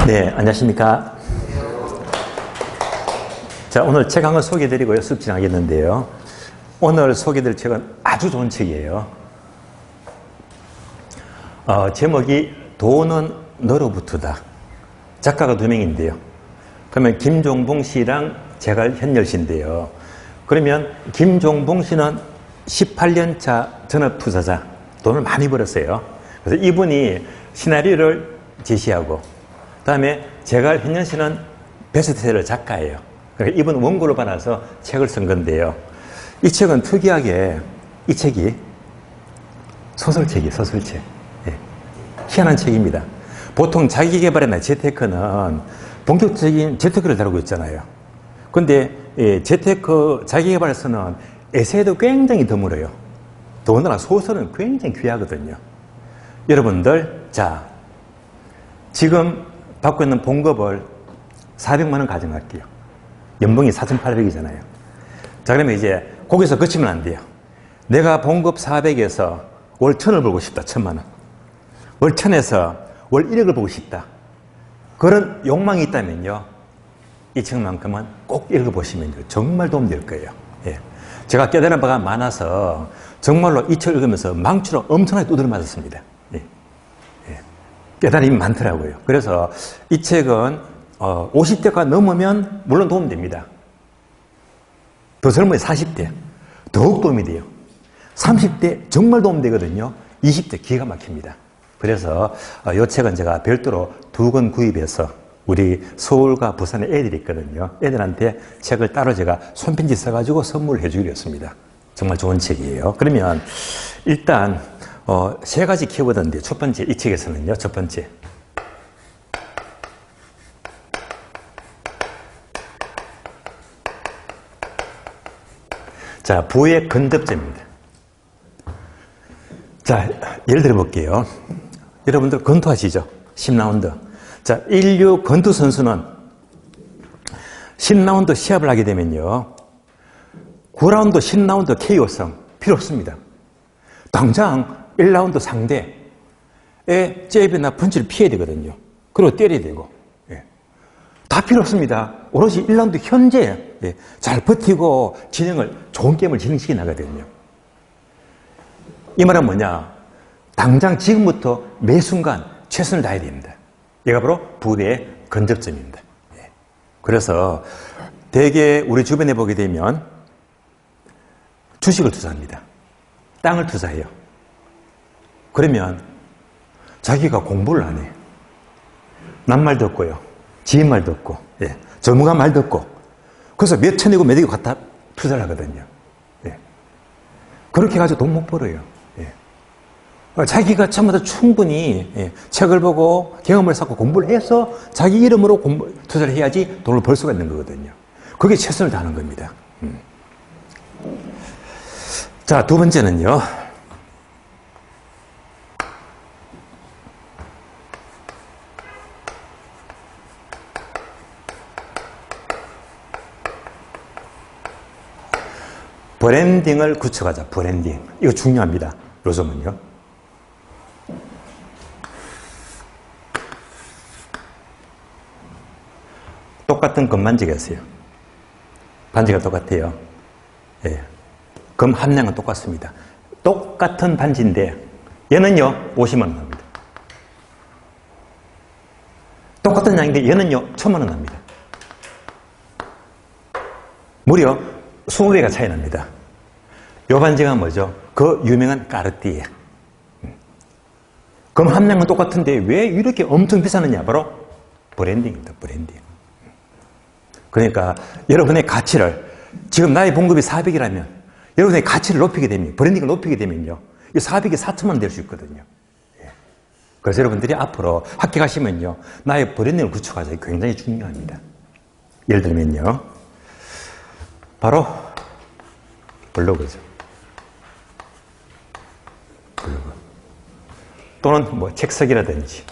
네, 안녕하십니까. 자, 오늘 책 한 권 소개해드리고 습 진행하겠는데요. 오늘 소개해드릴 책은 아주 좋은 책이에요. 제목이 돈은 너로부터다. 작가가 두 명인데요. 그러면 김종봉 씨랑 제갈현열 씨인데요. 그러면 김종봉 씨는 18년차 전업투자자, 돈을 많이 벌었어요. 그래서 이분이 시나리오를 제시하고, 그 다음에 제갈현열 씨는 베스트셀러 작가예요. 그러니까 이분 원고를 받아서 책을 쓴 건데요. 이 책은 특이하게, 이 책이 소설책이에요, 소설책. 예. 희한한 책입니다. 보통 자기개발이나 재테크는 본격적인 재테크를 다루고 있잖아요. 근데 재테크 자기개발에서는 에세이도 굉장히 드물어요. 더군다나 소설은 굉장히 귀하거든요. 여러분들, 자, 지금 받고 있는 봉급을 400만 원 가정할게요. 연봉이 4,800이잖아요. 자, 그러면 이제 거기서 그치면 안 돼요. 내가 봉급 400에서 월 1,000을 벌고 싶다, 1,000만 원. 월 1,000에서 월 1억을 벌고 싶다. 그런 욕망이 있다면요, 이 책만큼은 꼭 읽어보시면 정말 도움될 거예요. 예. 제가 깨달은 바가 많아서 정말로 이 책을 읽으면서 망치로 엄청나게 두드려 맞았습니다. 예. 예. 깨달음이 많더라고요. 그래서 이 책은 50대가 넘으면 물론 도움됩니다. 더 젊은 40대 더욱 도움이 돼요. 30대 정말 도움되거든요. 20대 기가 막힙니다. 그래서 이 책은 제가 별도로 2권 구입해서 우리 서울과 부산에 애들이 있거든요. 애들한테 책을 따로 제가 손편지 써가지고 선물해 주기로 했습니다. 정말 좋은 책이에요. 그러면 일단 3가지 키워드인데, 첫 번째, 이 책에서는요, 첫 번째, 자, 부의 근접점입니다. 자, 예를 들어 볼게요. 여러분들 권투 하시죠? 10라운드. 자, 인류 권투 선수는 10라운드 시합을 하게 되면요, 9라운드, 10라운드 KO성 필요 없습니다. 당장 1라운드 상대의 잽이나 펀치를 피해야 되거든요. 그리고 때려야 되고. 예. 다 필요 없습니다. 오로지 1라운드 현재 잘 버티고 좋은 게임을 진행시켜 나가거든요. 이 말은 뭐냐? 당장 지금부터 매 순간 최선을 다해야 됩니다. 얘가 바로 부의 근접점입니다. 그래서 대개 우리 주변에 보게 되면 주식을 투자합니다. 땅을 투자해요. 그러면 자기가 공부를 안 해. 남 말 듣고요, 지인 말 듣고, 전문가 말 듣고, 그래서 몇 천이고 몇 억이 갖다 투자를 하거든요. 그렇게 해가지고 돈 못 벌어요. 자기가 참마다 충분히 책을 보고 경험을 쌓고 공부를 해서 자기 이름으로 투자를 해야지 돈을 벌 수가 있는 거거든요. 그게 최선을 다하는 겁니다. 자, 두 번째는요, 브랜딩을 구축하자. 브랜딩. 이거 중요합니다. 요즘은요. 똑같은 금 반지가 있어요. 반지가 똑같아요. 예. 금 함량은 똑같습니다. 똑같은 반지인데 얘는요 50만 원 합니다. 똑같은 양인데 얘는요 1,000만 원 합니다. 무려 20배가 차이 납니다. 요 반지가 뭐죠? 그 유명한 까르띠에. 금 함량은 똑같은데 왜 이렇게 엄청 비싸느냐? 바로 브랜딩입니다. 브랜딩. 그러니까 여러분의 가치를, 지금 나의 봉급이 400이라면 여러분의 가치를 높이게 되면, 브랜딩을 높이게 되면요, 이 400이 4,000만 원 될 수 있거든요. 그래서 여러분들이 앞으로 학교 가시면요, 나의 브랜딩을 구축하자. 굉장히 중요합니다. 예를 들면요, 바로 블로그죠. 블로그. 또는 뭐 책쓰기라든지,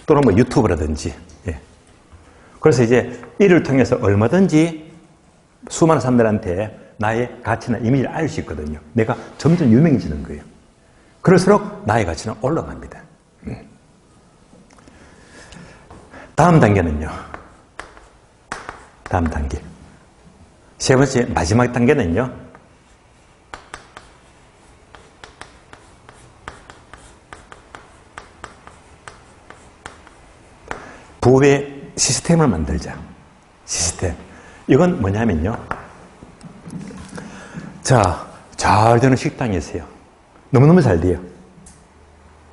또는 뭐 유튜브라든지. 그래서 이제 이를 통해서 얼마든지 수많은 사람들한테 나의 가치나 이미지를 알 수 있거든요. 내가 점점 유명해지는 거예요. 그럴수록 나의 가치는 올라갑니다. 다음 단계는요. 다음 단계. 세 번째, 마지막 단계는요. 부의 시스템을 만들자. 시스템. 이건 뭐냐면요. 자, 잘 되는 식당이 있어요. 너무너무 잘 돼요.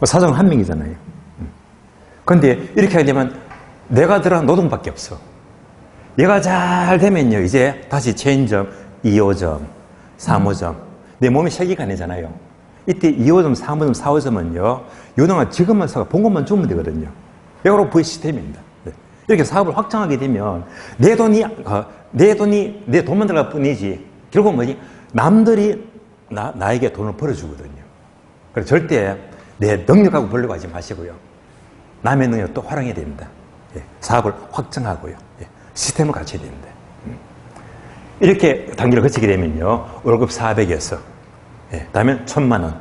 사장은 한 명이잖아요. 그런데 이렇게 하게 되면 내가 들어간 노동밖에 없어. 얘가 잘 되면요. 이제 다시 체인점, 2호점, 3호점. 내 몸이 세기간이잖아요. 이때 2호점, 3호점, 4호점은요. 요동안 지금만 사고 본것만 주면 되거든요. 이게 바로 부의 시스템입니다. 이렇게 사업을 확장하게 되면 내 돈만 들어갈 뿐이지. 결국 뭐지? 남들이 나에게 돈을 벌어주거든요. 그래서 절대 내 능력하고 벌려고 하지 마시고요. 남의 능력도 활용해야 됩니다. 사업을 확장하고요. 시스템을 갖춰야 됩니다. 이렇게 단계를 거치게 되면요. 월급 400에서 다음에 1000만 원,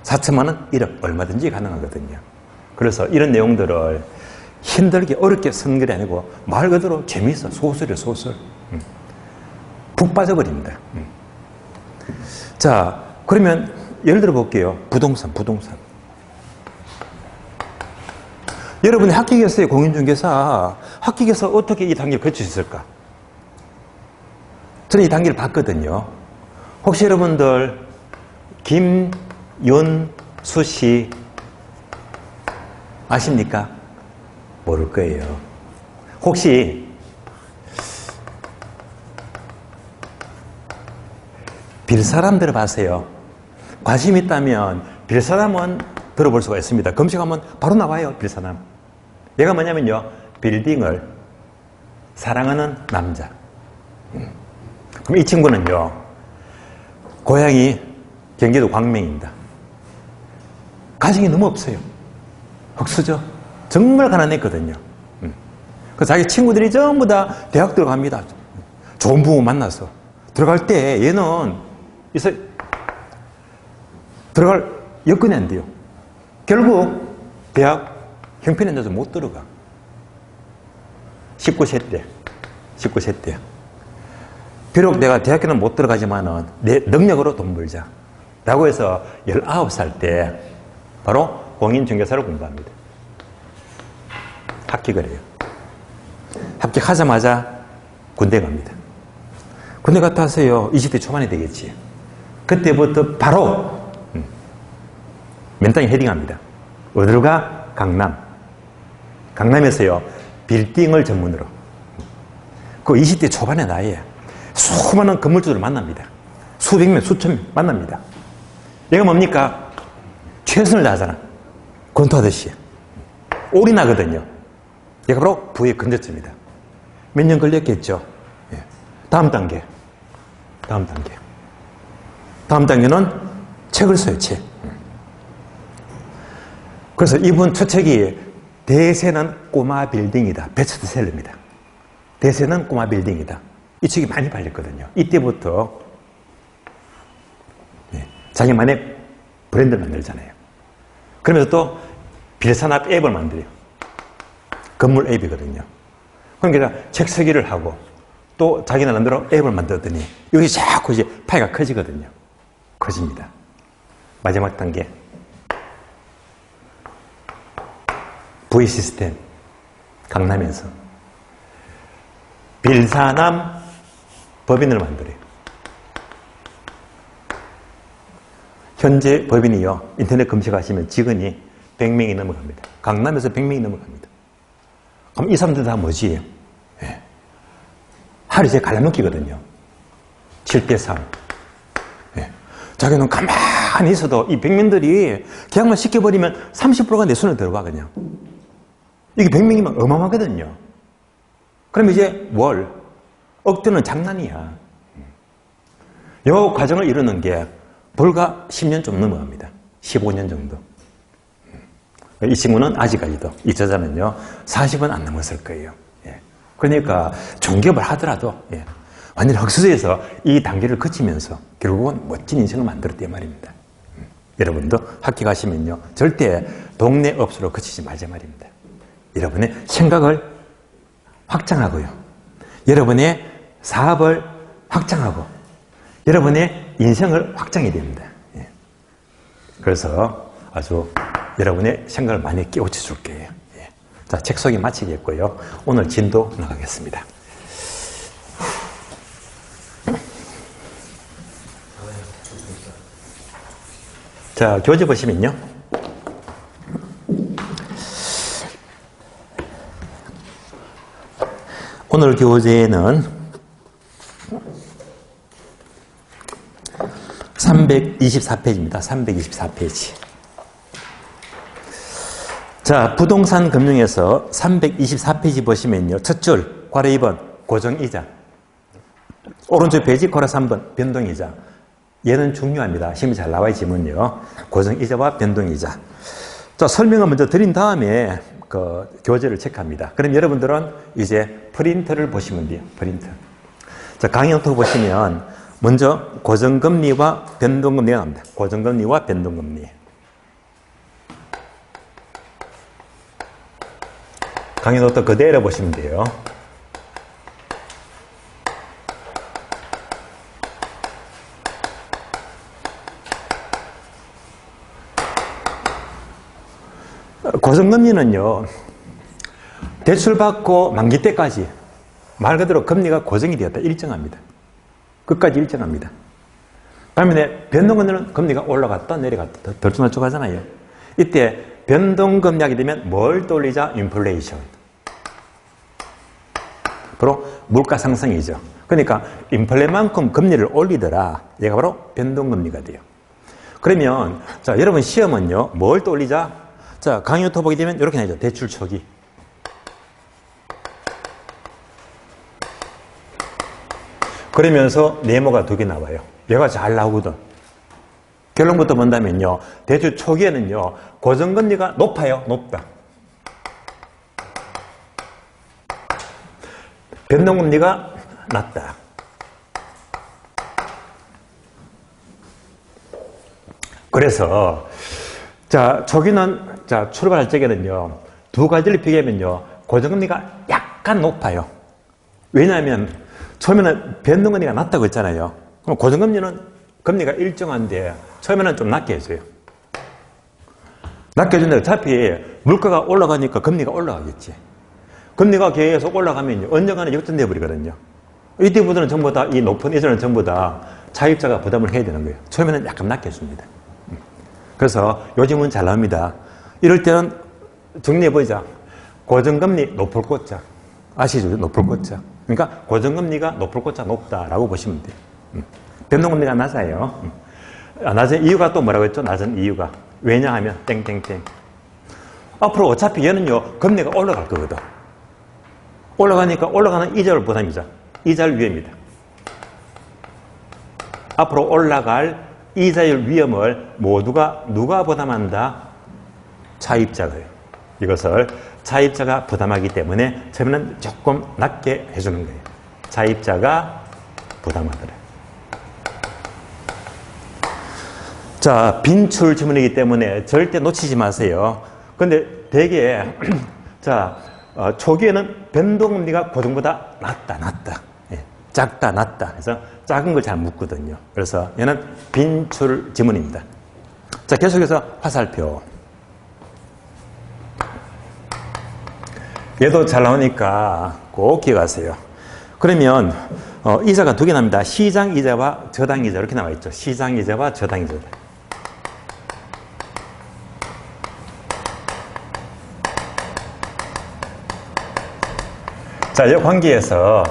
4천만 원, 1억 얼마든지 가능하거든요. 그래서 이런 내용들을 힘들게 어렵게 쓰는 게 아니고 말 그대로 재미있어. 소설이에요. 소설. 푹 빠져버립니다. 자, 그러면 예를 들어 볼게요. 부동산. 여러분이 합격했어요. 공인중개사. 합격해서 어떻게 이 단계를 거칠 수 있을까? 저는 이 단계를 봤거든요. 혹시 여러분들 김윤수 씨 아십니까? 모를 거예요. 혹시 빌사람 들어봤어요? 관심 있다면 빌사람은 들어볼 수가 있습니다. 검색하면 바로 나와요. 빌사람. 얘가 뭐냐면요. 빌딩을 사랑하는 남자. 그럼 이 친구는요. 고향이 경기도 광명입니다. 가정이 너무 없어요. 흙수저. 정말 가난했거든요. 그 자기 친구들이 전부 다 대학 들어갑니다. 좋은 부모 만나서. 들어갈 때 얘는 들어갈 여건이 안 돼요. 결국 대학 형편이 안 돼서 못 들어가. 19세 때. 비록 내가 대학교는 못 들어가지만은 내 능력으로 돈 벌자. 라고 해서 19살 때 바로 공인중개사를 공부합니다. 합격을 해요. 합격하자마자 군대 갑니다. 군대 갔다 와서요. 20대 초반이 되겠지. 그때부터 바로 맨땅에 헤딩합니다. 어디로 가? 강남. 강남에서요. 빌딩을 전문으로. 그 20대 초반의 나이에 수많은 건물주들을 만납니다. 수백 명, 수천 명 만납니다. 얘가 뭡니까? 최선을 다하잖아. 권투하듯이. 올인하거든요. 얘가 바로 부의 근저점이다. 몇 년 걸렸겠죠? 다음 단계는 책을 써요, 책. 그래서 이분 첫 책이 대세는 꼬마 빌딩이다. 베스트셀러입니다. 대세는 꼬마 빌딩이다. 이 책이 많이 팔렸거든요. 이때부터 자기만의 브랜드를 만들잖아요. 그러면서 또 빌산업 앱을 만들어요. 건물 앱이거든요. 그러니까 책 쓰기를 하고 또 자기 나름대로 앱을 만들었더니 여기 자꾸 이제 파이가 커지거든요. 커집니다. 마지막 단계. 부의 시스템. 강남에서 빌사남 법인을 만들어요. 현재 법인이요. 인터넷 검색하시면 직원이 100명이 넘어갑니다. 강남에서 100명이 넘어갑니다. 그럼 이 사람들 다 뭐지? 하루 이제 갈라먹기거든요. 7대3. 자기는 가만히 있어도 이 100명들이 계약만 시켜버리면 30%가 내 손에 들어가 그냥. 이게 100명이면 어마어마하거든요. 그럼 이제 월, 억대는 장난이야. 이 과정을 이루는 게 불과 10년 좀 넘어갑니다. 15년 정도. 이 친구는 아직까지도, 이 저자는요, 40은 안 넘었을 거예요. 그러니까 종교를 하더라도 완전히 흙수저에서 이 단계를 거치면서 결국은 멋진 인생을 만들었단 말입니다. 여러분도 합격하시면요, 절대 동네 업소로 거치지 말자 말입니다. 여러분의 생각을 확장하고요. 여러분의 사업을 확장하고 여러분의 인생을 확장해야 됩니다. 예. 그래서 아주 여러분의 생각을 많이 깨우쳐 줄 거예요. 예. 자, 책 소개 마치겠고요. 오늘 진도 나가겠습니다. 자, 교재 보시면요. 오늘 교재는 324페이지입니다. 324페이지. 자, 부동산 금융에서 324페이지 보시면요. 첫 줄, 괄호 2번, 고정이자. 오른쪽 페이지, 괄호 3번, 변동이자. 얘는 중요합니다. 시험이 잘 나와야 지문요. 고정이자와 변동이자. 자, 설명을 먼저 드린 다음에 그 교재를 체크합니다. 그럼 여러분들은 이제 프린트를 보시면 돼요. 프린트. 자, 강의노트 보시면 먼저 고정금리와 변동금리가 나옵니다. 고정금리와 변동금리. 강의노트 그대로 보시면 돼요. 고정금리는요, 대출받고 만기 때까지 말 그대로 금리가 고정이 되었다. 일정합니다. 끝까지 일정합니다. 반면에 변동금리는 금리가 올라갔다 내려갔다 들쭉날쭉 하잖아요. 이때 변동금리 하게 되면 뭘 떠올리자? 인플레이션. 바로 물가 상승이죠. 그러니까 인플레만큼 금리를 올리더라. 얘가 바로 변동금리가 돼요. 그러면 자, 여러분 시험은요, 뭘 떠올리자? 자, 강의노트 보게 되면 이렇게 나오죠. 대출 초기. 그러면서 네모가 2개 나와요. 얘가 잘 나오거든. 결론부터 본다면요, 대출 초기에는요, 고정금리가 높아요. 높다. 변동금리가 낮다. 그래서 자, 초기는 자, 출발할 적에는요, 두 가지를 비교하면요, 고정금리가 약간 높아요. 왜냐하면 처음에는 변동금리가 낮다고 했잖아요. 그럼 고정금리는 금리가 일정한데 처음에는 좀 낮게 해줘요. 낮게 해주는데 어차피 물가가 올라가니까 금리가 올라가겠지. 금리가 계속 올라가면 언젠가는 역전돼 버리거든요. 이때부터는 전부 다 이 높은 이자는 전부 다 차입자가 부담을 해야 되는 거예요. 처음에는 약간 낮게 해줍니다. 그래서 요즘은 잘 나옵니다. 이럴 때는 정리해보자. 고정금리 높을 꽃자. 아시죠? 높을 꽃자. 그러니까 고정금리가 높을 꽃자 높다라고 보시면 돼요. 변동금리가 낮아요. 낮은 이유가 또 뭐라고 했죠? 낮은 이유가. 왜냐하면 땡땡땡. 앞으로 어차피 얘는요, 금리가 올라갈 거거든. 올라가니까 올라가는 이자율 부담이자. 이자율 위험이다. 앞으로 올라갈 이자율 위험을 모두가 누가 부담한다? 차입자가요. 이것을 차입자가 부담하기 때문에 처음에는 조금 낮게 해주는 거예요. 차입자가 부담하더라. 자, 빈출 지문이기 때문에 절대 놓치지 마세요. 근데 되게 자, 초기에는 변동금리가 고정보다 낮다. 예, 작다, 낮다. 그래서 작은 걸 잘 묻거든요. 그래서 얘는 빈출 지문입니다. 자, 계속해서 화살표. 얘도 잘 나오니까 꼭 기억하세요. 그러면 이자가 2개 납니다. 시장이자와 저당이자 이렇게 나와 있죠. 시장이자와 저당이자. 자, 이 관계에서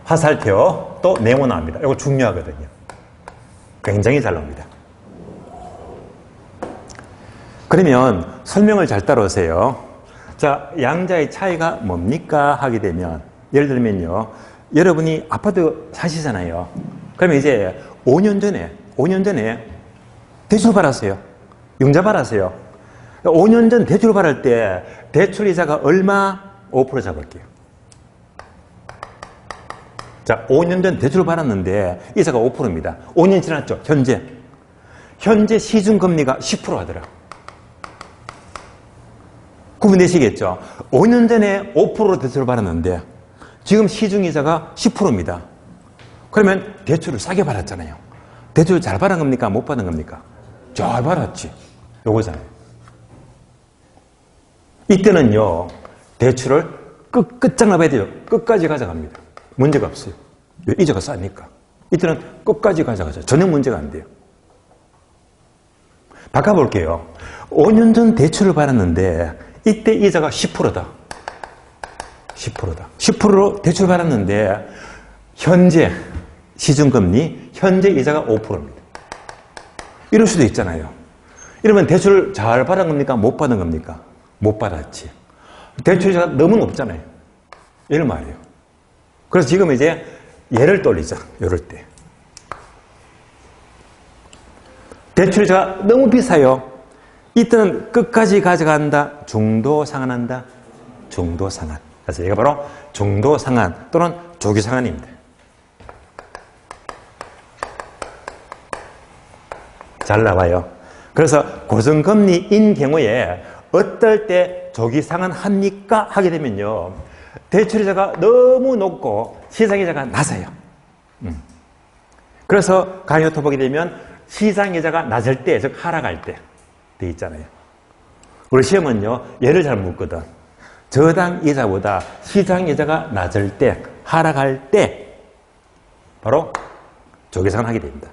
화살표 또 네모 나옵니다. 이거 중요하거든요. 굉장히 잘 나옵니다. 그러면 설명을 잘 따라오세요. 자, 양자의 차이가 뭡니까? 하게 되면 예를 들면요, 여러분이 아파트 사시잖아요. 그러면 이제 5년 전에 대출 받았어요. 융자 받았어요. 5년 전 대출 받을 때 대출 이자가 얼마? 5% 잡을게요. 자, 5년 전 대출을 받았는데 이자가 5%입니다. 5년 지났죠. 현재 시중금리가 10% 하더라. 구분되시겠죠? 5년 전에 5%로 대출을 받았는데 지금 시중이자가 10%입니다. 그러면 대출을 싸게 받았잖아요. 대출 잘 받은 겁니까? 못 받은 겁니까? 잘 받았지. 요거잖아요. 이때는요, 대출을 끝장나봐야 돼요. 끝까지 가져갑니다. 문제가 없어요. 이자가 싸니까. 이때는 끝까지 가져가죠. 전혀 문제가 안 돼요. 바꿔볼게요. 5년 전 대출을 받았는데 이때 이자가 10%다. 10%다. 10%로 대출 받았는데 현재 시중금리, 현재 이자가 5%입니다. 이럴 수도 있잖아요. 이러면 대출을 잘 받은 겁니까? 못 받은 겁니까? 못 받았지. 대출 이자가 너무 높잖아요. 이런 말이에요. 그래서 지금 이제 예를 돌리자. 이럴 때. 대출 이자가 너무 비싸요. 이때는 끝까지 가져간다. 중도 상환한다. 중도 상환. 그래서 이게 바로 중도 상환 또는 조기 상환입니다. 잘 나와요. 그래서 고정금리인 경우에 어떨 때 조기 상환합니까? 하게 되면요. 대출이자가 너무 높고 시장이자가 낮아요. 그래서 강의 토 보게 되면 시장이자가 낮을 때, 즉 하락할 때 돼 있잖아요. 우리 시험은요. 얘를 잘 묻거든. 저당 이자보다 시장 이자가 낮을 때, 하락할 때 바로 조기 상환하게 됩니다.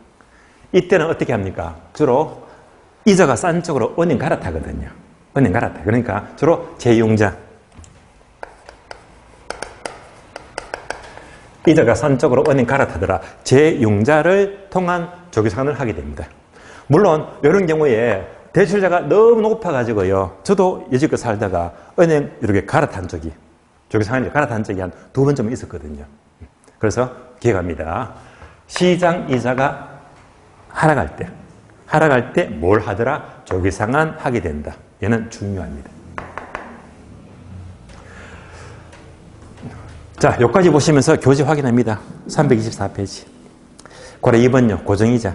이때는 어떻게 합니까? 주로 이자가 싼 쪽으로 은행 갈아타거든요. 은행 갈아타. 그러니까 주로 제-융자. 이자가 싼 쪽으로 은행 갈아타더라. 제-융자를 통한 조기 상환을 하게 됩니다. 물론 이런 경우에 대출자가 너무 높아가지고요. 저도 여지껏 살다가 은행 이렇게 갈아탄 적이, 조기 상환이 갈아탄 적이 한 2번 정도 있었거든요. 그래서 기억합니다. 시장 이자가 하락할 때 뭘 하더라? 조기 상환 하게 된다. 얘는 중요합니다. 자, 여기까지 보시면서 교재 확인합니다. 324페이지. 고래 2번요. 고정이자.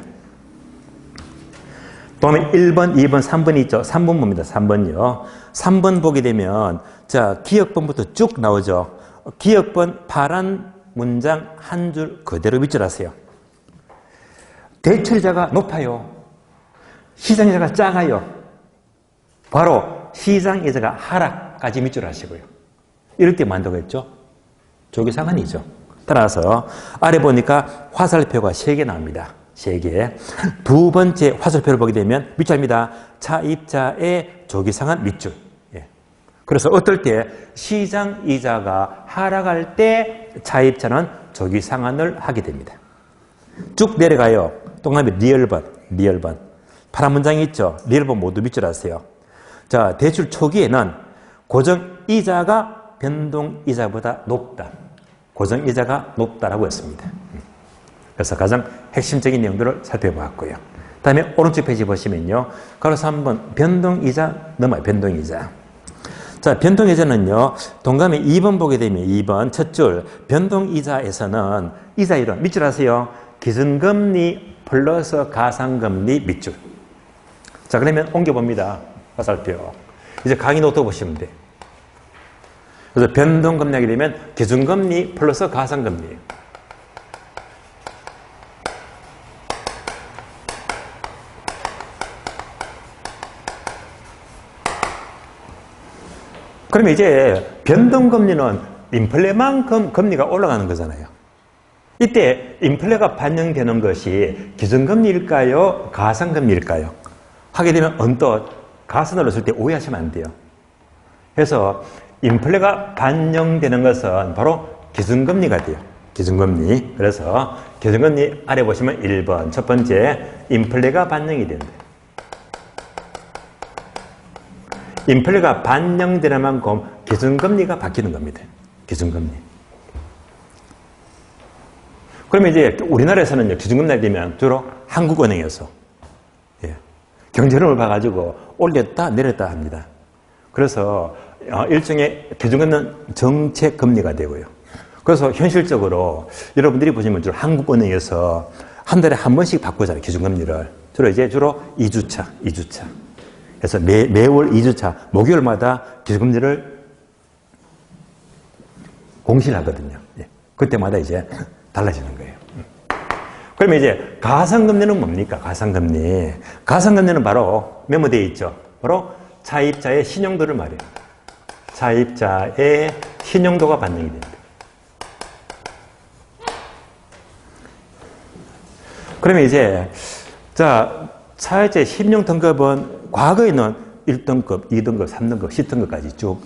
다음에 1번, 2번, 3번이 있죠. 3번 봅니다. 3번요. 3번 보게 되면 자, 기역번부터 쭉 나오죠. 기역번 파란 문장 한 줄 그대로 밑줄하세요. 대출이자가 높아요. 시장이자가 작아요. 바로 시장이자가 하락까지 밑줄하시고요. 이럴 때 만들겠죠? 조기 상환이죠. 따라서 아래 보니까 화살표가 3개 나옵니다. 3개. 두 번째 화살표를 보게 되면 밑줄입니다. 차입자의 조기 상환 밑줄. 예. 그래서 어떨 때 시장 이자가 하락할 때 차입자는 조기 상환을 하게 됩니다. 쭉 내려가요. 동남에 리얼번. 파란 문장이 있죠. 리얼번 모두 밑줄하세요. 자, 대출 초기에는 고정이자가 변동이자보다 높다. 고정이자가 높다라고 했습니다. 그래서 가장 핵심적인 내용들을 살펴보았고요. 다음에 오른쪽 페이지 보시면요. 가로수 3번 변동이자 넘어요. 변동이자. 자, 변동이자는요. 동감에 2번 보게 되면 2번 첫 줄 변동이자에서는 이자율은 밑줄 하세요. 기준금리 플러스 가상금리 밑줄. 자, 그러면 옮겨봅니다. 화살표. 이제 강의 노트 보시면 돼. 그래서 변동금리 하게 되면 기준금리 플러스 가상금리. 그러면 이제 변동금리는 인플레만큼 금리가 올라가는 거잖아요. 이때 인플레가 반영되는 것이 기준금리일까요? 가상금리일까요? 하게 되면 언뜻 가산으로 쓸 때 오해하시면 안 돼요. 그래서 인플레가 반영되는 것은 바로 기준금리가 돼요. 기준금리. 그래서 기준금리 아래 보시면 1번 첫 번째 인플레가 반영이 된다. 인플레가 반영되는 만큼 기준금리가 바뀌는 겁니다. 기준금리. 그러면 이제 우리나라에서는 기준금리가 되면 주로 한국은행에서 경제론을 봐가지고 올렸다 내렸다 합니다. 그래서 일종의 기준금리는 정책금리가 되고요. 그래서 현실적으로 여러분들이 보시면 주로 한국은행에서 한 달에 한 번씩 바꾸잖아요. 기준금리를. 주로 2주차. 그래서 매월 2주차 목요일마다 기준금리를 공시를 하거든요. 예. 그때마다 이제 달라지는 거예요. 그러면 이제 가상금리는 뭡니까? 가상금리. 가상금리는 바로 메모되어 있죠. 바로 차입자의 신용도를 말해요. 차입자의 신용도가 반영이 됩니다. 그러면 이제 자, 차입자의 신용 등급은 과거에는 1등급, 2등급, 3등급, 10등급까지 쭉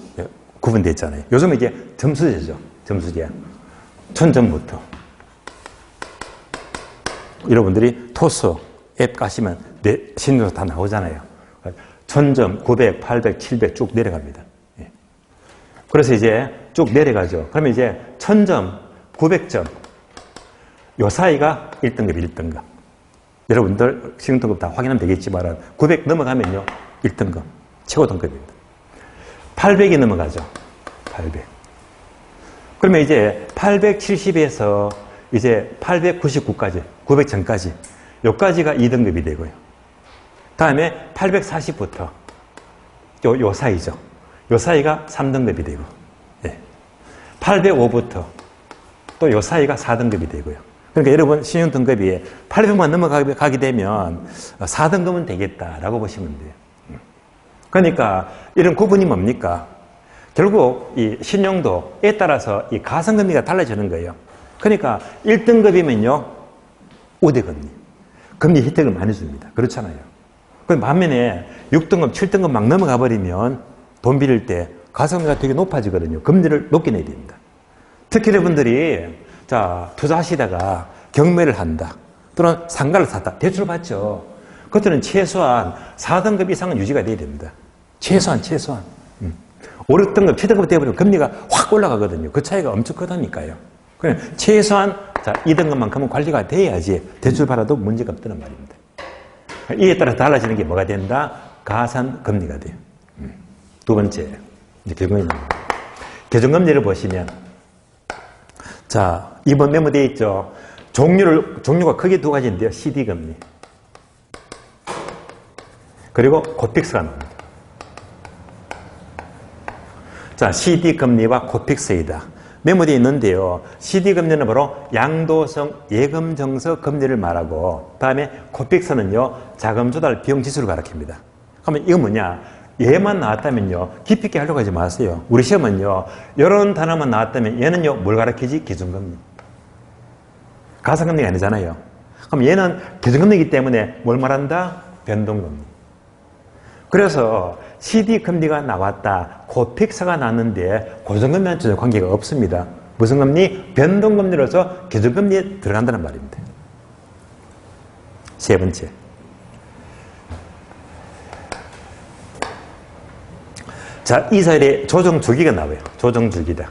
구분됐잖아요. 요즘은 이제 점수제죠. 점수제. 1000점부터. 여러분들이 토스 앱 가시면 신용도 다 나오잖아요. 1000점, 900, 800, 700 쭉 내려갑니다. 예. 그래서 이제 쭉 내려가죠. 그러면 이제 1000점, 900점 요 사이가 1등급, 1등급. 여러분들 신용등급 다 확인하면 되겠지만 900 넘어가면요 1등급, 최고 등급입니다. 800이 넘어가죠. 800. 그러면 이제 870에서 이제 899까지, 900 전까지 요까지가 2등급이 되고요. 다음에 840부터 요 사이죠. 요 사이가 3등급이 되고, 예. 805부터 또 요 사이가 4등급이 되고요. 그러니까 여러분 신용 등급이 800만 넘어가게 되면 4등급은 되겠다라고 보시면 돼요. 그러니까 이런 구분이 뭡니까? 결국 이 신용도에 따라서 이 가상금리가 달라지는 거예요. 그러니까 1등급이면요 우대금리, 금리 혜택을 많이 줍니다. 그렇잖아요. 그럼 반면에 6등급, 7등급 막 넘어가 버리면 돈 빌릴 때 가성비가 되게 높아지거든요. 금리를 높게 내야 됩니다. 특히 여러분들이 자 투자하시다가 경매를 한다 또는 상가를 샀다 대출을 받죠. 그때는 최소한 4등급 이상은 유지가 돼야 됩니다. 최소한 5, 6등급, 7등급 되어버리면 금리가 확 올라가거든요. 그 차이가 엄청 크다니까요. 그냥 최소한 자 2등급만큼은 관리가 돼야지 대출 받아도 문제가 없다는 말입니다. 이에 따라 달라지는 게 뭐가 된다? 가산금리가 돼요. 두 번째, 이제 결국에는 계정금리를 보시면 자, 이번 메모되어 있죠. 종류가 크게 두 가지인데요. CD금리 그리고 코픽스가 나옵니다. 자, CD금리와 코픽스이다. 메모되어 있는데요. CD금리는 바로 양도성 예금정서 금리를 말하고 다음에 코픽스는요. 자금 조달 비용 지수를 가리킵니다. 그러면 이거 뭐냐? 얘만 나왔다면요. 깊이 있게 하려고 하지 마세요. 우리 시험은요. 이런 단어만 나왔다면 얘는요. 뭘 가리키지? 기준금리. 가상금리가 아니잖아요. 그럼 얘는 기준금리이기 때문에 뭘 말한다? 변동금리. 그래서 CD금리가 나왔다. 코픽스가 나왔는데 고정금리와는 전혀 관계가 없습니다. 무슨 금리? 변동금리로서 기준금리에 들어간다는 말입니다. 세 번째. 자, 이 사이에 조정주기가 나와요. 조정주기다.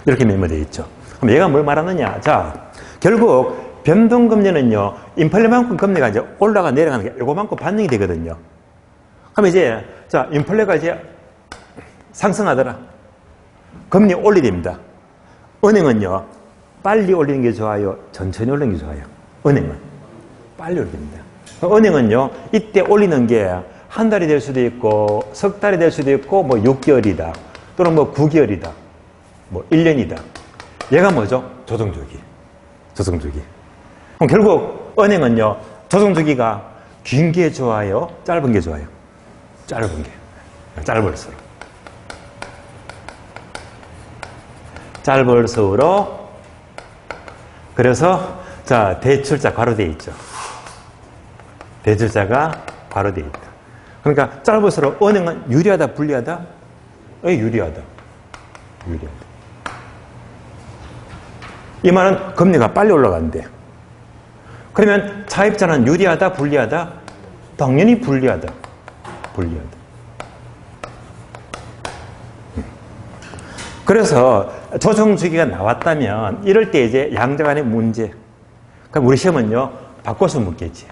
이렇게 메모되어 있죠. 그럼 얘가 뭘 말하느냐? 자, 결국 변동금리는요, 인플레만큼 금리가 이제 올라가 내려가는 게 요거만큼 반영이 되거든요. 그럼 이제, 자, 인플레가 이제 상승하더라. 금리 올리됩니다. 은행은요, 빨리 올리는 게 좋아요? 천천히 올리는 게 좋아요? 은행은 빨리 올립니다. 은행은요, 이때 올리는 게 한 달이 될 수도 있고, 석 달이 될 수도 있고, 뭐 6개월이다. 또는 뭐 9개월이다. 뭐 1년이다. 얘가 뭐죠? 조정주기. 조정주기. 그럼 결국 은행은요, 조정주기가 긴 게 좋아요? 짧은 게 좋아요? 짧은 게. 짧을수록. 짧을수록. 그래서, 자, 대출자 괄호되어 있죠. 대출자가 괄호되어 있다. 그러니까 짧을수록 은행은 유리하다, 불리하다? 유리하다. 유리하다. 이 말은 금리가 빨리 올라간대. 그러면 차입자는 유리하다, 불리하다? 당연히 불리하다. 불리하다. 그래서 조정주기가 나왔다면 이럴 때 이제 양자 간의 문제. 그럼 우리 시험은요, 바꿔서 묻겠지.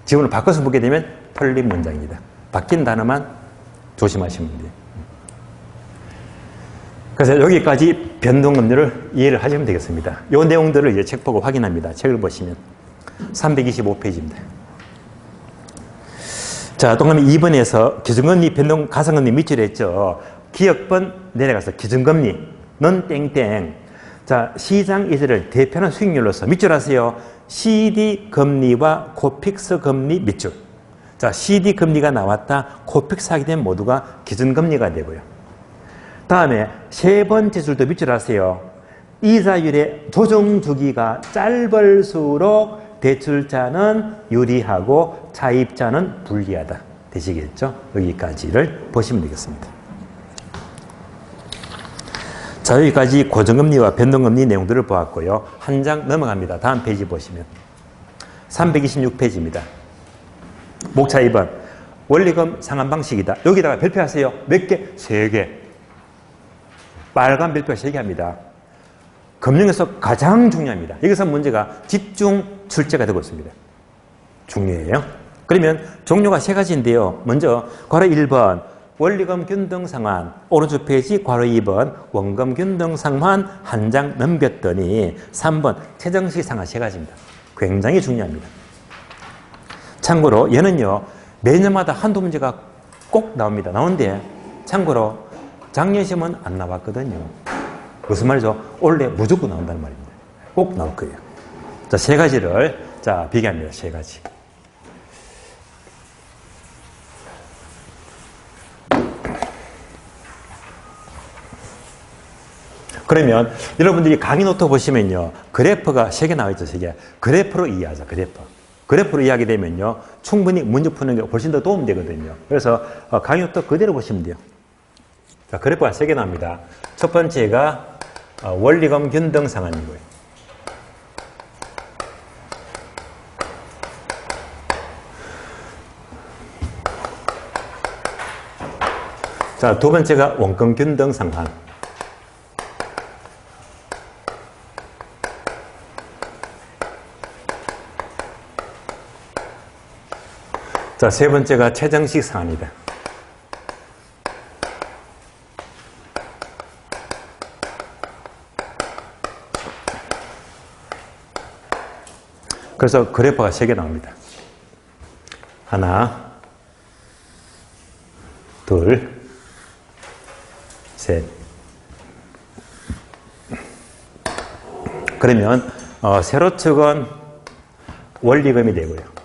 지문을 바꿔서 묻게 되면 틀린 문장입니다. 바뀐 단어만 조심하시면 돼요. 그래서 여기까지 변동금리를 이해를 하시면 되겠습니다. 이 내용들을 이제 책 보고 확인합니다. 책을 보시면 325페이지입니다. 자, 동그라미 2번에서 기준금리, 변동, 가상금리 밑줄 했죠. 기억번 내려가서 기준금리는 땡땡. 자, 시장 이자를 대표하는 수익률로서 밑줄 하세요. CD 금리와 코픽스 금리 밑줄. 자, CD 금리가 나왔다. 코픽스 하게 되면 모두가 기준금리가 되고요. 다음에 세 번째 줄도 밑줄 하세요. 이자율의 조정 주기가 짧을수록 대출자는 유리하고 차입자는 불리하다. 되시겠죠? 여기까지를 보시면 되겠습니다. 자, 여기까지 고정금리와 변동금리 내용들을 보았고요. 한 장 넘어갑니다. 다음 페이지 보시면 326페이지입니다. 목차 2번 원리금 상환 방식이다. 여기다가 별표하세요. 몇 개? 3개. 빨간 별표 3개 합니다. 금융에서 가장 중요합니다. 여기서 문제가 집중 출제가 되고 있습니다. 중요해요. 그러면 종류가 3가지인데요. 먼저 괄호 1번 원리금 균등 상환, 오른쪽 페이지 괄호 2번 원금 균등 상환 한 장 넘겼더니 3번 최정식 상환 3가지입니다. 굉장히 중요합니다. 참고로 얘는요 매년마다 한두 문제가 꼭 나옵니다. 나오는데 참고로 작년 시험은 안 나왔거든요. 무슨 말이죠? 올해 무조건 나온다는 말입니다. 꼭 나올 거예요. 자, 3가지를 자 비교합니다. 3가지. 그러면 여러분들이 강의 노트 보시면요. 그래프가 3개 나와 있죠. 3개. 그래프로 이해하자. 그래프로 이해하게 되면요. 충분히 문제 푸는 게 훨씬 더 도움 되거든요. 그래서 강의 노트 그대로 보시면 돼요. 자, 그래프가 3개 나옵니다. 첫 번째가 원리금 균등 상환이고요. 자, 두 번째가 원금 균등 상환. 자, 세 번째가 최정식 상환이다. 그래서 그래프가 3개 나옵니다. 하나, 둘, 셋. 그러면 세로축은 원리금이 되고요.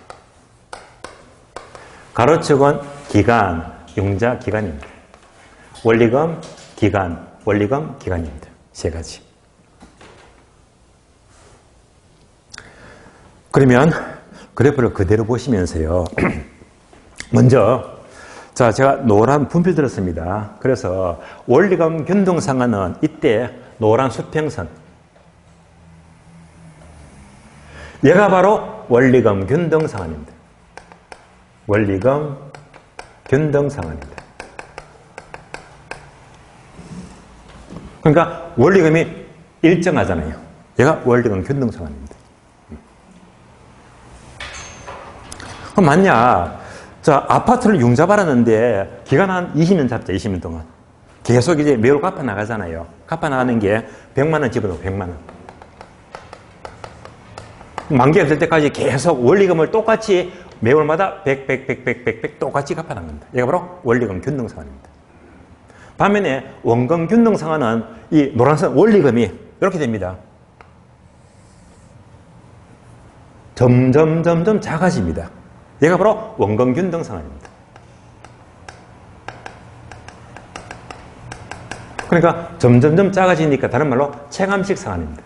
가로축은 기간, 융자 기간입니다. 원리금, 기간, 원리금, 기간입니다. 3가지. 그러면 그래프를 그대로 보시면서요. 먼저 자, 제가 노란 분필 들었습니다. 그래서 원리금 균등 상환은 이때 노란 수평선. 얘가 바로 원리금 균등 상환입니다. 원리금 균등 상환입니다. 그러니까 원리금이 일정하잖아요. 얘가 원리금 균등 상환입니다. 그럼 맞냐? 자, 아파트를 융자 받았는데 기간 한 20년 잡자, 20년 동안. 계속 이제 매월 갚아 나가잖아요. 갚아 나가는 게 100만 원 집어넣어, 100만 원. 만기가 될 때까지 계속 원리금을 똑같이 매월마다 100 똑같이 갚아 나갑니다. 이게 바로 원리금 균등 상환입니다. 반면에 원금 균등 상환은 이 노란색 원리금이 이렇게 됩니다. 점점 작아집니다. 얘가 바로 원금 균등 상환입니다. 그러니까 점점 작아지니까 다른 말로 체감식 상환입니다.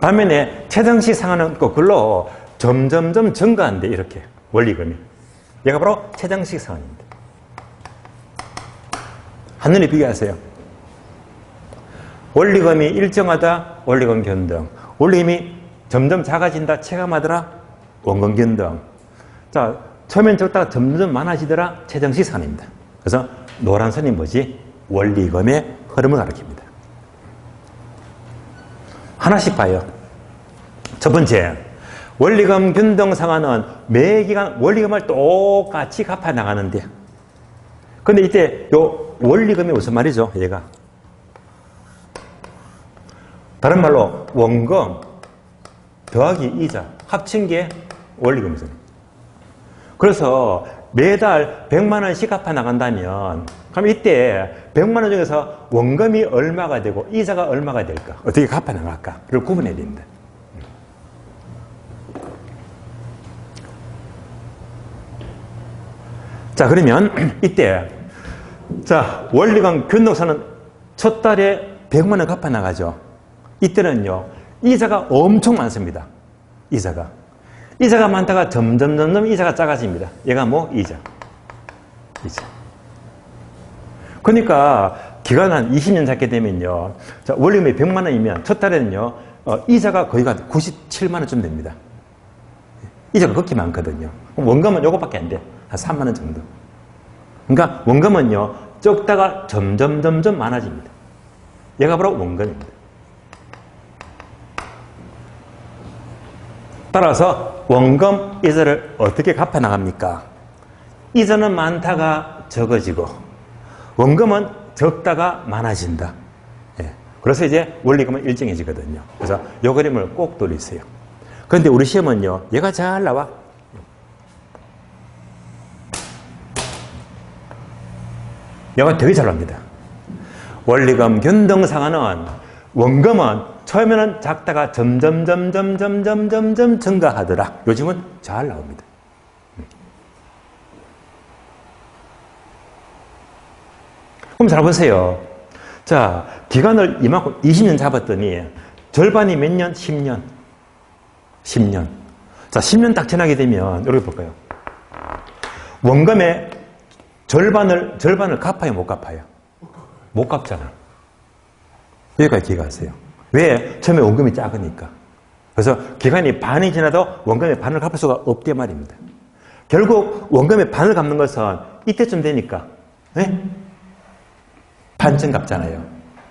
반면에 최정식 상환은 거꾸로 점점 증가한대, 이렇게 원리금이. 얘가 바로 최정식 상환입니다. 한눈에 비교하세요. 원리금이 일정하다, 원리금 균등. 원리금이 점점 작아진다, 체감하더라, 원금 균등. 자, 처음엔 적다가 점점 많아지더라, 최정식 상환입니다. 그래서 노란 선이 뭐지? 원리금의 흐름을 가리킵니다. 하나씩 봐요. 첫 번째, 원리금 균등 상환은 매 기간 원리금을 똑같이 갚아 나가는데, 근데 이때 요 원리금이 무슨 말이죠? 얘가 다른 말로 원금 더하기 이자 합친 게 원리금이죠. 그래서 매달 100만 원씩 갚아 나간다면 그럼 이때 100만 원 중에서 원금이 얼마가 되고 이자가 얼마가 될까? 어떻게 갚아 나갈까?를 구분해야 됩니다. 자, 그러면 이때 자, 원리금 변동사는 첫 달에 100만 원 갚아 나가죠. 이때는요, 이자가 엄청 많습니다. 이자가 많다가 점점 이자가 작아집니다. 얘가 뭐? 이자. 그러니까 기간 한 20년 잡게 되면요, 자, 원리금이 100만 원이면 첫 달에는요, 이자가 거의 97만 원쯤 됩니다. 이자가 그렇게 많거든요. 그럼 원금은 요거밖에 안 돼. 한 3만 원 정도. 그러니까 원금은요, 적다가 점점 많아집니다. 얘가 바로 원금입니다. 따라서 원금 이자를 어떻게 갚아 나갑니까? 이자는 많다가 적어지고 원금은 적다가 많아진다. 예. 그래서 이제 원리금은 일정해지거든요. 그래서 이 그림을 꼭 돌리세요. 그런데 우리 시험은요, 얘가 잘 나와. 얘가 되게 잘 납니다. 원리금 변동상환은 원금은 처음에는 작다가 점점 증가하더라. 요즘은 잘 나옵니다. 그럼 잘 보세요. 자, 기간을 이만큼 20년 잡았더니 절반이 몇 년? 10년. 자, 10년 딱 지나게 되면 이렇게 볼까요? 원금의 절반을 갚아요, 못 갚아요? 못 갚잖아. 여기까지 기억하세요. 왜? 처음에 원금이 작으니까. 그래서 기간이 반이 지나도 원금의 반을 갚을 수가 없단 말입니다. 결국 원금의 반을 갚는 것은 이때쯤 되니까, 네? 반쯤 갚잖아요.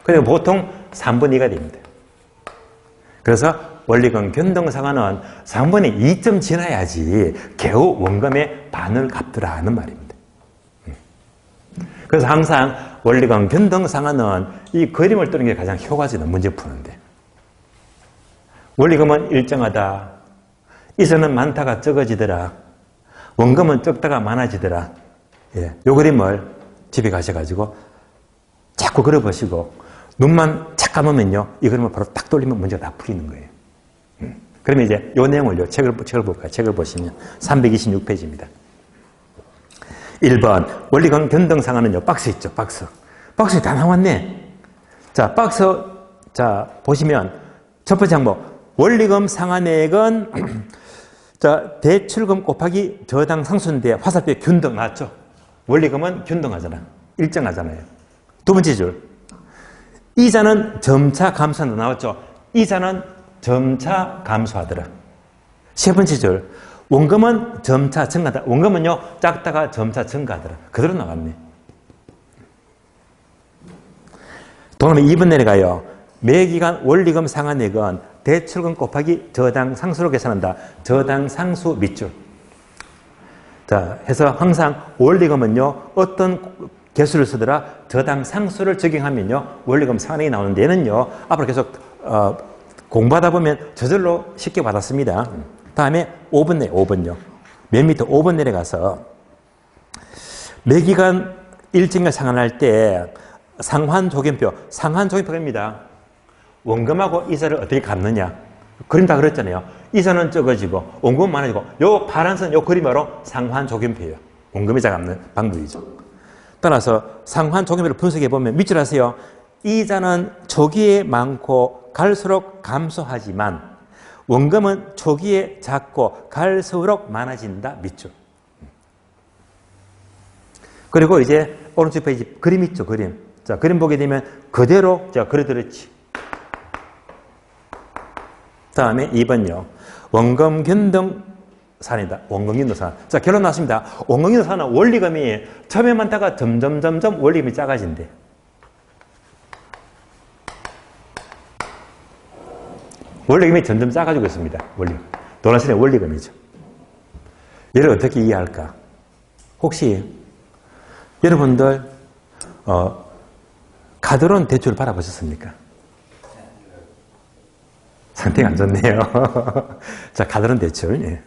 그리고 보통 3분의 2가 됩니다. 그래서 원리금 변동상환은 3분의 2쯤 지나야지 겨우 원금의 반을 갚더라는 말입니다. 그래서 항상 원리금 변동상환은 이 그림을 뜨는 게 가장 효과적인 문제 푸는데, 원리금은 일정하다, 이자는 많다가 적어지더라, 원금은 적다가 많아지더라. 예, 요 그림을 집에 가셔가지고 자꾸 그려보시고 눈만 착 감으면요, 이 그림을 바로 딱 돌리면 문제가 다 풀리는 거예요. 그러면 이제 요 내용을요, 책을 볼까요? 책을 보시면 326페이지입니다. 1번 원리금 변동상환은요, 박스 있죠, 박스에 다 나왔네. 자, 박스, 자, 보시면 첫 번째 항목, 원리금 상환액은 자, 대출금 곱하기 저당 상수인데 화살표 균등 나왔죠? 원리금은 균등하잖아, 일정하잖아요. 두 번째 줄, 이자는 점차 감소한다 나왔죠? 이자는 점차 감소하더라. 세 번째 줄, 원금은 점차 증가하다. 원금은요, 작다가 점차 증가하더라. 그대로 나갔네. 다음에 2번 내려가요. 매기간 원리금 상환액은 대출금 곱하기 저당 상수로 계산한다. 저당 상수 밑줄. 자, 해서 항상 원리금은요, 어떤 개수를 쓰더라? 저당 상수를 적용하면요, 원리금 상환액이 나오는데, 얘는요, 앞으로 계속 공부하다 보면 저절로 쉽게 받았습니다. 다음에 5번 5번요. 맨 밑에 5번 내려가서 매기간 일정을 상환할 때 상환조견표입니다. 원금하고 이자를 어떻게 갚느냐. 그림 다 그랬잖아요. 이자는 적어지고 원금은 많아지고, 요 파란선 요 그림 바로 상환조견표예요. 원금이자 갚는 방법이죠. 따라서 상환조견표를 분석해 보면 밑줄 하세요. 이자는 초기에 많고 갈수록 감소하지만 원금은 초기에 작고 갈수록 많아진다. 밑줄. 그리고 이제 오른쪽 페이지 그림 있죠, 그림. 자, 그림 보게 되면 그대로 제가 그려드렸지. 다음에 2번요. 원금 변동산이다. 원금 변동산. 자, 결론 나왔습니다. 원금 변동산은 원리금이 처음에 많다가 점점 원리금이 작아진대. 원리금이 점점 작아지고 있습니다. 원리금. 노란색의 원리금이죠. 얘를 어떻게 이해할까? 혹시 여러분들 카드론 대출 받아보셨습니까? 상태가 안 좋네요. 자, 가드론 대출. 예.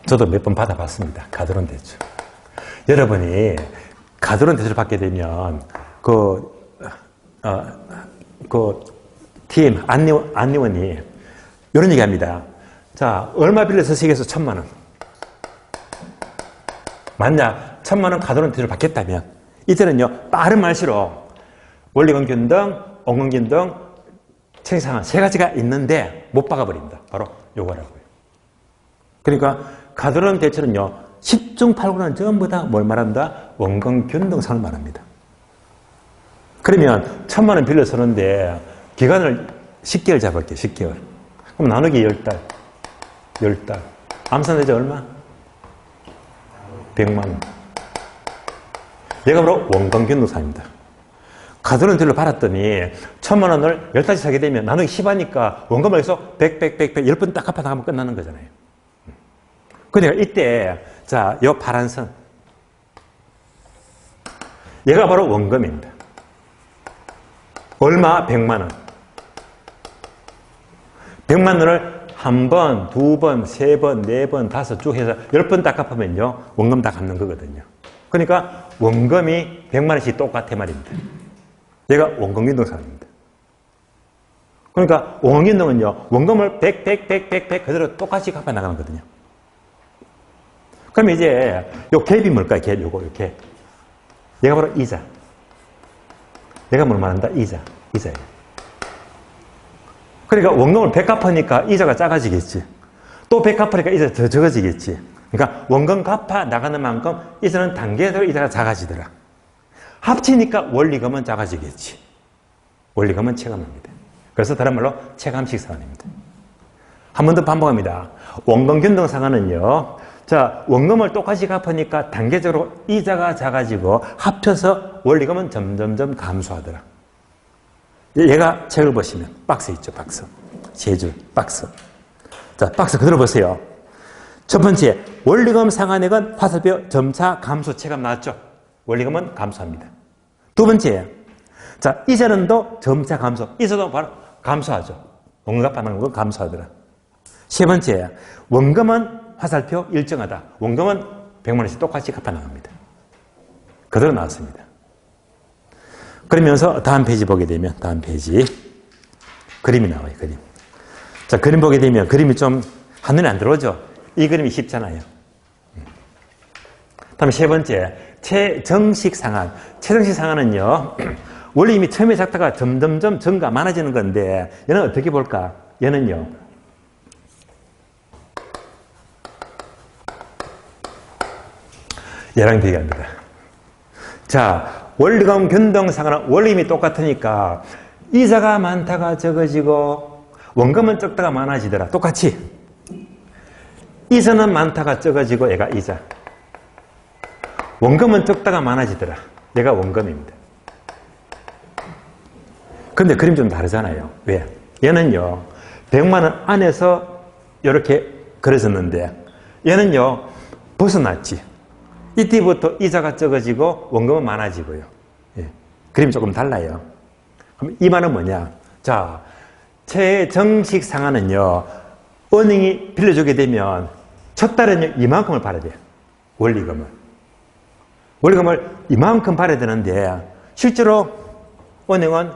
저도 몇 번 받아봤습니다. 가드론 대출. 여러분이 가드론 대출 받게 되면 팀 안내원이 이런 얘기 합니다. 자, 얼마 빌려서 세계에서 1,000만 원. 만약 1,000만 원 가드론 대출 받겠다면 이때는요, 빠른 말씨로 원리금 균등, 원금 균등, 책임상환 세 가지가 있는데 못 박아버립니다. 바로 요거라고요. 그러니까 가드론 대출은요, 10중 8구는 전부 다 뭘 말한다? 원금 균등상을 말합니다. 그러면 1,000만 원 빌려서는데 기간을 10개월 잡을게요. 10개월. 그럼 나누기 10달. 10달. 암산대제 얼마? 100만 원. 얘가 바로 원금 균등상입니다. 가드론 대출을 받았더니 1,000만 원을 10달씩 사게 되면 나누기 10하니까 원금을 해서 100, 10번 딱 갚아 나가면 끝나는 거잖아요. 그러니까 이때 자, 요 파란 선. 얘가 바로 원금입니다. 얼마? 100만 원. 100만 원을 한 번, 두 번, 세 번, 네 번, 다섯 쭉 해서 10번 딱 갚으면요, 원금 다 갚는 거거든요. 그러니까 원금이 100만 원씩 똑같아 말입니다. 얘가 원금 균등상입니다. 그러니까 원금 균등은요, 원금을 100 그대로 똑같이 갚아 나가는 거거든요. 그럼 이제 요 갭이 뭘까요? 갭, 요거, 요 갭. 얘가 바로 이자. 얘가 뭘 말한다? 이자예요. 그러니까 원금을 100 갚으니까 이자가 작아지겠지. 또 100 갚으니까 이자가 더 적어지겠지. 그러니까 원금 갚아 나가는 만큼 이자는 단계적으로 이자가 작아지더라. 합치니까 원리금은 작아지겠지. 원리금은 체감합니다. 그래서 다른 말로 체감식 상환입니다. 한 번 더 반복합니다. 원금 균등 상환은요, 자, 원금을 똑같이 갚으니까 단계적으로 이자가 작아지고 합쳐서 원리금은 점점점 감소하더라. 얘가 책을 보시면 박스 있죠, 박스. 세 줄, 박스. 자, 박스 그대로 보세요. 첫 번째, 원리금 상환액은 화살표 점차 감소 체감 나왔죠? 원리금은 감소합니다. 두 번째, 자, 이자는 또 점차 감소. 이자도 바로 감소하죠. 원금 갚아나가는 거 감소하더라. 세 번째, 원금은 화살표 일정하다. 원금은 100만 원씩 똑같이 갚아나갑니다. 그대로 나왔습니다. 그러면서 다음 페이지 보게 되면, 다음 페이지. 그림이 나와요, 그림. 자, 그림 보게 되면 그림이 좀 한눈에 안 들어오죠? 이 그림이 쉽잖아요. 다음 세 번째, 최정식 상환. 최정식 상환은요, 원래 이미 처음에 작다가 점점점 증가 많아지는 건데, 얘는 어떻게 볼까? 얘는요, 얘랑 비교합니다. 자, 원리금 균등 상환은 원래 이미 똑같으니까 이자가 많다가 적어지고 원금은 적다가 많아지더라. 똑같이. 이자는 많다가 적어지고 얘가 이자. 원금은 적다가 많아지더라. 얘가 원금입니다. 근데 그림 좀 다르잖아요. 왜? 얘는요, 100만 원 안에서 이렇게 그려졌는데 얘는요, 벗어났지. 이때부터 이자가 적어지고 원금은 많아지고요. 예. 그림이 조금 달라요. 그럼 이 말은 뭐냐? 자, 최정식 상환은요, 은행이 빌려주게 되면 첫 달에는 이만큼을 받아야 돼요. 원리금을. 원리금을 이만큼 받아야 되는데 실제로 은행은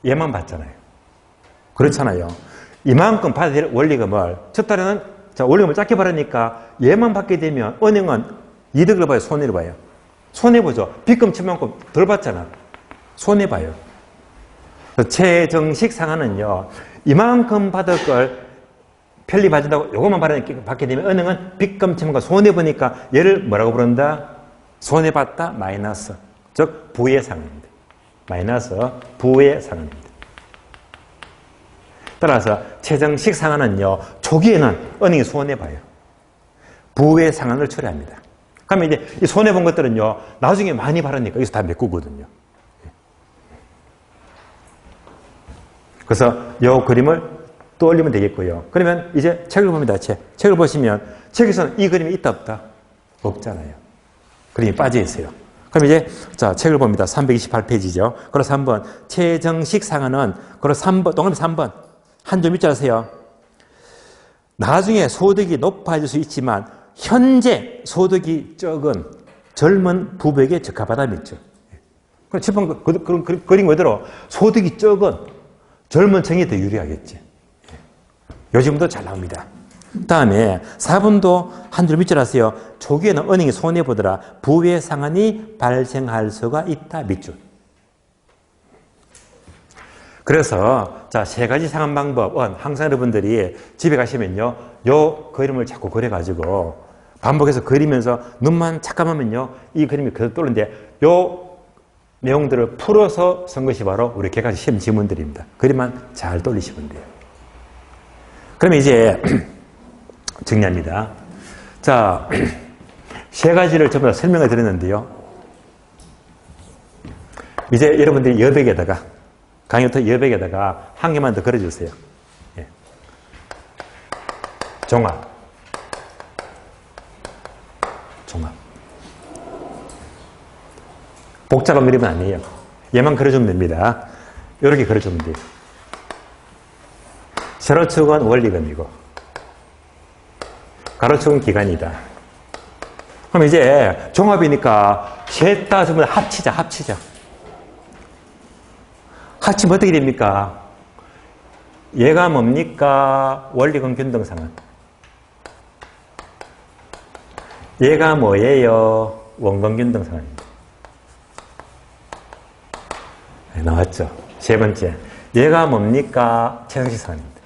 얘만 받잖아요. 그렇잖아요. 이만큼 받아야 될 원리금을 첫 달에는 자, 원리금을 작게 받으니까 얘만 받게 되면 은행은 이득을 봐요? 손해를 봐요? 손해보죠. 빚금 치만큼 덜 받잖아. 손해봐요. 최정식 상환은요, 이만큼 받을 걸 편리 봐준다고 요것만 받게 되면 은행은 빚금 치만큼 손해보니까 얘를 뭐라고 부른다? 손해봤다 마이너스. 즉 부의 상환입니다. 마이너스 부의 상환입니다. 따라서 최정식 상환은요, 초기에는 은행이 손해봐요. 부의 상환을 처리합니다. 그러면 이제 이 손해본 것들은요, 나중에 많이 받으니까 여기서 다 메꾸거든요. 그래서 이 그림을 떠올리면 되겠고요. 그러면 이제 책을 봅니다. 책을 보시면 책에서는 이 그림이 있다 없다? 없잖아요. 그림이 빠져 있어요. 그럼 이제 자 책을 봅니다. 328페이지죠. 그래서 3번 최정식 상한은 그래서 3번 동그라미 3번 한 줄 밑줄 하세요. 나중에 소득이 높아질 수 있지만 현재 소득이 적은 젊은 부부에게 적합하다 믿죠. 그럼 7번 그런 그림 그대로 소득이 적은 젊은 층이 더 유리하겠지. 요즘도 잘 나옵니다. 다음에 4번도 한 줄 밑줄 하세요. 초기에는 은행이 손해보더라. 부의 상한이 발생할 수가 있다. 밑줄. 그래서 자, 세 가지 상한 방법은 항상 여러분들이 집에 가시면요. 요 그림을 자꾸 그려가지고 반복해서 그리면서 눈만 착감하면요. 이 그림이 그대로 떠오르는데 요 내용들을 풀어서 쓴 것이 바로 우리 개가지 시험 지문들입니다. 그림만 잘 떠올리시면 돼요. 그러면 이제 정리합니다. 자, 세 가지를 전부 다 설명을 드렸는데요. 이제 여러분들이 여백에다가, 강의부터 여백에다가 한 개만 더 그려주세요. 예. 종합. 복잡한 그림은 아니에요. 얘만 그려주면 됩니다. 이렇게 그려주면 돼요. 세로축은 원리금이고, 가로축은 기간이다. 그럼 이제 종합이니까 셋 다 전부 다 합치자. 합치면 어떻게 됩니까? 얘가 뭡니까? 원리금 균등상환. 얘가 뭐예요? 원금 균등상환입니다. 네, 나왔죠? 세 번째. 얘가 뭡니까? 최상식 상환입니다.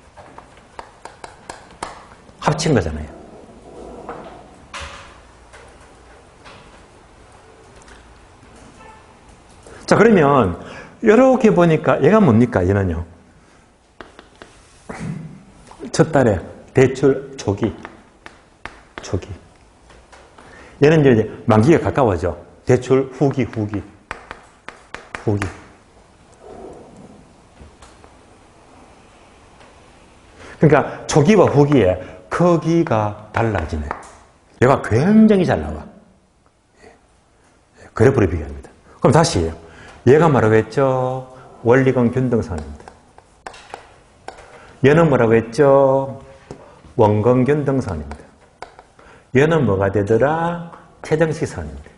합친 거잖아요. 자, 그러면 이렇게 보니까 얘가 뭡니까? 얘는요. 첫 달에 대출 초기. 얘는 이제 만기가 가까워져. 대출 후기. 그러니까 초기와 후기에 크기가 달라지네. 얘가 굉장히 잘 나와. 그래프를 비교합니다. 그럼 다시 얘가 뭐라고 했죠? 원리금 균등상환입니다. 얘는 뭐라고 했죠? 원금 균등상환입니다. 얘는 뭐가 되더라? 최정식 상환입니다.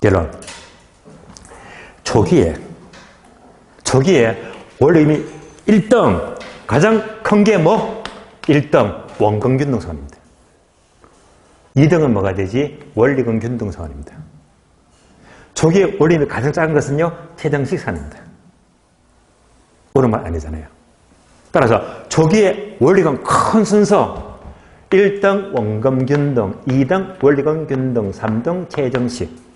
결론. 초기에 원리금이 1등, 가장 큰 게 뭐? 1등, 원금 균등상환입니다. 2등은 뭐가 되지? 원리금 균등상환입니다. 초기에 원리금이 가장 작은 것은요, 최정식 상환입니다. 그런 말 아니잖아요. 따라서 초기에 원리금 큰 순서 1등 원금 균등, 2등 원리금 균등, 3등 최정식.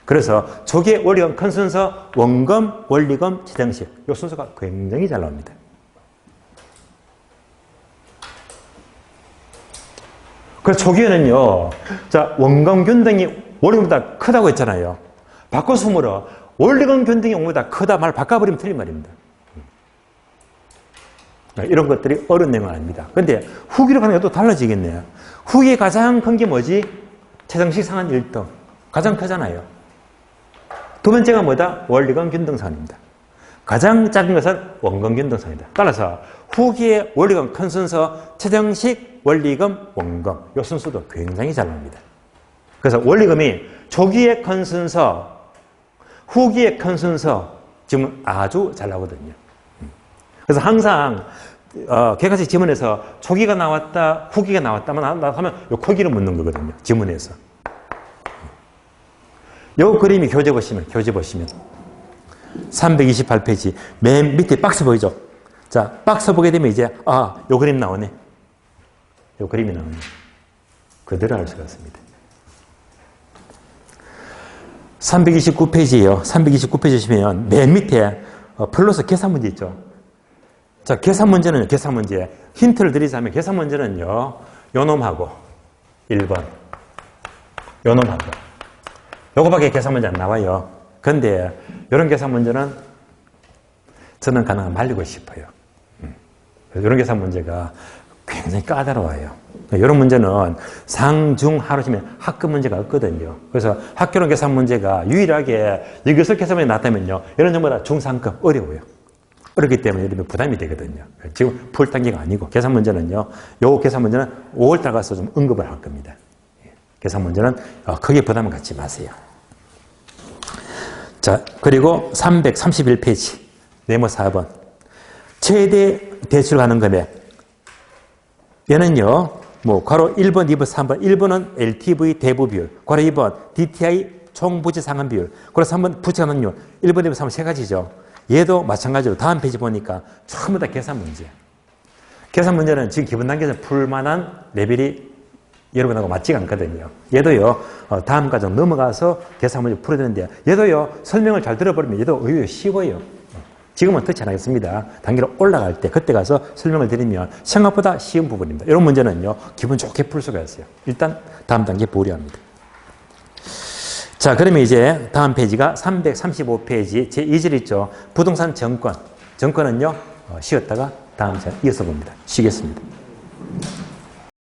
그래서 초기에 원리금 큰 순서 원금, 원리금, 최정식. 이 순서가 굉장히 잘 나옵니다. 그래서 초기에는요, 자, 원금 균등이 원리금보다 크다고 했잖아요. 바꿔서 물어. 원리금 균등이 원금보다 크다 말 바꿔버리면 틀린 말입니다. 이런 것들이 어려운 내용은 아닙니다. 근데 후기로 가는 게 또 달라지겠네요. 후기에 가장 큰 게 뭐지? 최정식 상환 1등. 가장 크잖아요. 두 번째가 뭐다? 원리금 균등상환입니다. 가장 작은 것은 원금 균등상환이다. 따라서 후기에 원리금 큰 순서, 최정식, 원리금, 원금. 이 순서도 굉장히 잘 나옵니다. 그래서 원리금이 초기에 큰 순서, 후기에 큰 순서, 지금 아주 잘 나오거든요. 그래서 항상 개가식 지문에서 초기가 나왔다, 후기가 나왔다만 하면 이 크기를 묻는 거거든요. 지문에서. 요 그림이 교재 보시면 328페이지 맨 밑에 박스 보이죠? 자, 박스 보게 되면 이제 요 그림 나오네. 요 그림이 나오네. 그대로 알 수가 있습니다. 329페이지예요. 329페이지 보시면 맨 밑에 플러스 계산 문제 있죠? 자, 계산 문제는 계산 문제. 힌트를 드리자면 계산 문제는요. 요 놈하고 1번. 요 놈하고. 요거밖에 계산 문제 안 나와요. 근데 이런 계산 문제는 저는 가능하면 말리고 싶어요. 이런 계산 문제가 굉장히 까다로워요. 이런 문제는 상중하로시면 학급 문제가 없거든요. 그래서 학교론 계산 문제가 유일하게 여기서 계산 문제 났다면요. 이런 전부 다 중상급 어려워요. 어렵기 때문에 이러면 부담이 되거든요. 지금 풀 단계가 아니고 계산 문제는요. 요 계산 문제는 5월달 가서 좀 언급을 할 겁니다. 계산 문제는 크게 부담을 갖지 마세요. 자, 그리고 331페이지 네모 4번 최대 대출 가능 금액. 얘는요. 뭐 괄호 1번, 2번, 3번. 1번은 LTV 대부 비율. 괄호 2번 DTI 총부지 상환 비율. 괄호 3번 부채 가능률. 1번, 2번, 3번 세 가지죠. 얘도 마찬가지로 다음 페이지 보니까 전부 다 계산 문제. 계산 문제는 지금 기본 단계에서 풀만한 레벨이 여러분하고 맞지가 않거든요. 얘도요. 다음 과정 넘어가서 계산 문제 풀어야 되는데 얘도요. 설명을 잘 들어버리면 얘도 의외로 쉬워요. 지금은 터치 안 하겠습니다. 단계로 올라갈 때 그때 가서 설명을 드리면 생각보다 쉬운 부분입니다. 이런 문제는요. 기분 좋게 풀 수가 있어요. 일단 다음 단계 보류합니다. 자, 그러면 이제 다음 페이지가 335페이지 제2절 있죠. 부동산 정권. 정권은요. 쉬었다가 다음 시간에 이어서 봅니다. 쉬겠습니다.